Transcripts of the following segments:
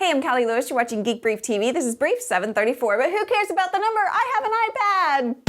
Hey, I'm Callie Lewis. You're watching Geek Brief TV. This is Brief 734, but who cares about the number? I have an iPad!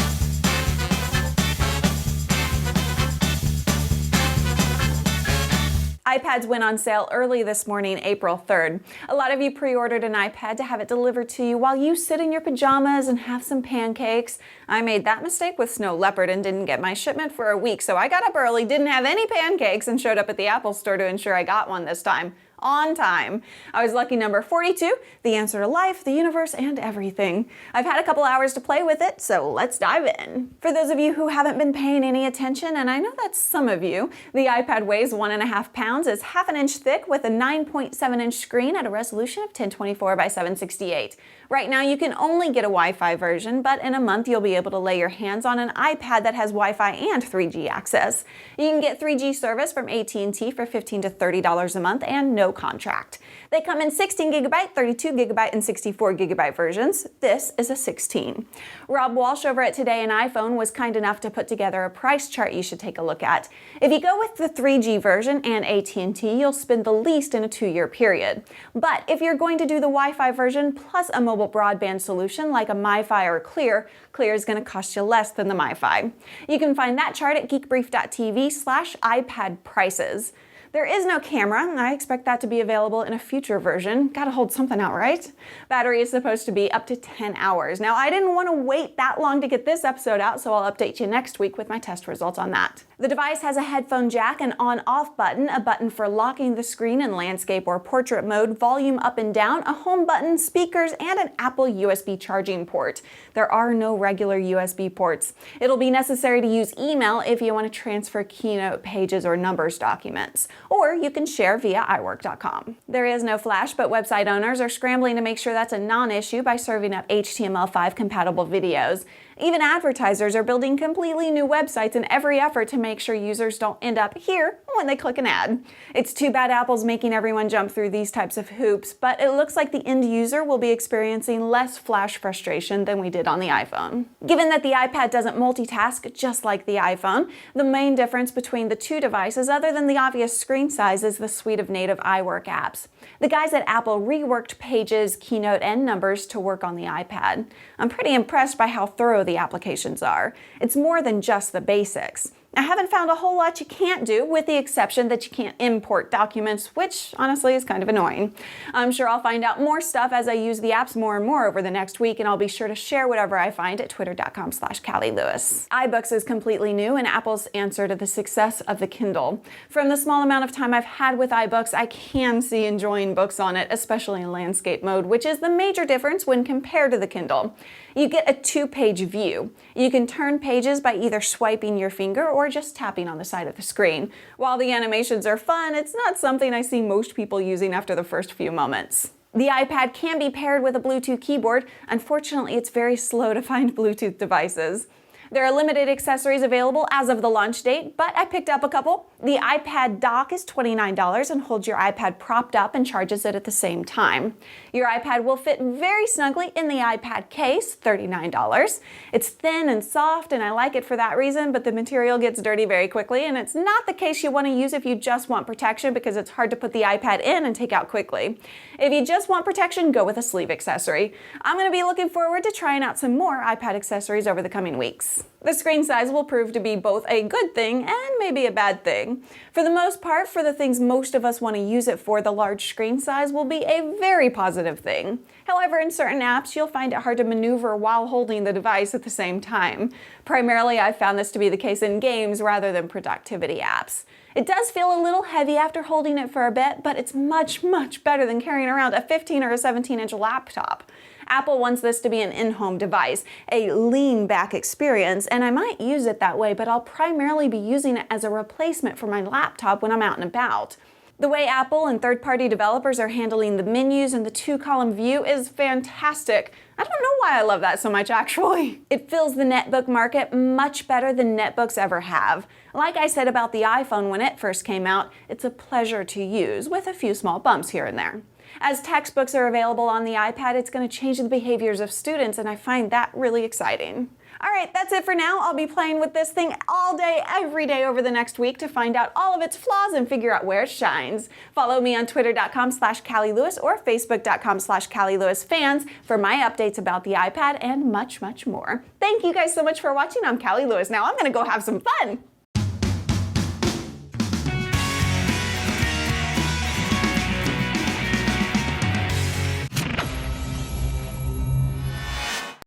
iPads went on sale early this morning, April 3rd. A lot of you pre-ordered an iPad to have it delivered to you while you sit in your pajamas and have some pancakes. I made that mistake with Snow Leopard and didn't get my shipment for a week, so I got up early, didn't have any pancakes, and showed up at the Apple store to ensure I got one this time. On time. I was lucky number 42, the answer to life, the universe, and everything. I've had a couple hours to play with it, so let's dive in. For those of you who haven't been paying any attention, and I know that's some of you, the iPad weighs 1.5 pounds, is half an inch thick with a 9.7-inch screen at a resolution of 1024 by 768. Right now you can only get a Wi-Fi version, but in a month you'll be able to lay your hands on an iPad that has Wi-Fi and 3G access. You can get 3G service from AT&T for $15 to $30 a month and no contract. They come in 16GB, 32GB, and 64GB versions. This is a 16. Rob Walsh over at Today and iPhone was kind enough to put together a price chart you should take a look at. If you go with the 3G version and AT&T, you'll spend the least in a 2-year period. But if you're going to do the Wi-Fi version plus a mobile broadband solution like a MiFi or Clear is going to cost you less than the MiFi. You can find that chart at geekbrief.tv/iPad prices. There is no camera, and I expect that to be available in a future version. Gotta hold something out, right? Battery is supposed to be up to 10 hours. Now, I didn't want to wait that long to get this episode out, so I'll update you next week with my test results on that. The device has a headphone jack, an on-off button, a button for locking the screen in landscape or portrait mode, volume up and down, a home button, speakers, and an Apple USB charging port. There are no regular USB ports. It'll be necessary to use email if you want to transfer Keynote pages or numbers documents. Or you can share via iWork.com. There is no flash, but website owners are scrambling to make sure that's a non-issue by serving up HTML5 compatible videos. Even advertisers are building completely new websites in every effort to make sure users don't end up here when they click an ad. It's too bad Apple's making everyone jump through these types of hoops, but it looks like the end user will be experiencing less flash frustration than we did on the iPhone. Given that the iPad doesn't multitask just like the iPhone, the main difference between the two devices, other than the obvious screen size, is the suite of native iWork apps. The guys at Apple reworked Pages, Keynote, and Numbers to work on the iPad. I'm pretty impressed by how thorough the applications are. It's more than just the basics. I haven't found a whole lot you can't do, with the exception that you can't import documents, which honestly is kind of annoying. I'm sure I'll find out more stuff as I use the apps more and more over the next week, and I'll be sure to share whatever I find at twitter.com/Callie Lewis. iBooks is completely new and Apple's answer to the success of the Kindle. From the small amount of time I've had with iBooks, I can see enjoying books on it, especially in landscape mode, which is the major difference when compared to the Kindle. You get a 2-page view. You can turn pages by either swiping your finger or just tapping on the side of the screen. While the animations are fun, it's not something I see most people using after the first few moments. The iPad can be paired with a Bluetooth keyboard. Unfortunately, it's very slow to find Bluetooth devices. There are limited accessories available as of the launch date, but I picked up a couple. The iPad dock is $29 and holds your iPad propped up and charges it at the same time. Your iPad will fit very snugly in the iPad case, $39. It's thin and soft, and I like it for that reason, but the material gets dirty very quickly, and it's not the case you want to use if you just want protection, because it's hard to put the iPad in and take out quickly. If you just want protection, go with a sleeve accessory. I'm going to be looking forward to trying out some more iPad accessories over the coming weeks. The screen size will prove to be both a good thing and maybe a bad thing. For the most part, for the things most of us want to use it for, the large screen size will be a very positive thing. However, in certain apps, you'll find it hard to maneuver while holding the device at the same time. Primarily, I've found this to be the case in games rather than productivity apps. It does feel a little heavy after holding it for a bit, but it's much, much better than carrying around a 15 or a 17-inch laptop. Apple wants this to be an in-home device, a lean-back experience, and I might use it that way, but I'll primarily be using it as a replacement for my laptop when I'm out and about. The way Apple and third-party developers are handling the menus and the 2-column view is fantastic. I don't know why I love that so much, actually. It fills the netbook market much better than netbooks ever have. Like I said about the iPhone when it first came out, it's a pleasure to use, with a few small bumps here and there. As textbooks are available on the iPad, it's going to change the behaviors of students, and I find that really exciting. All right, that's it for now. I'll be playing with this thing all day, every day over the next week to find out all of its flaws and figure out where it shines. Follow me on twitter.com/Callie Lewis or facebook.com/Callie Lewis fans for my updates about the iPad and much, much more. Thank you guys so much for watching. I'm Callie Lewis. Now I'm going to go have some fun.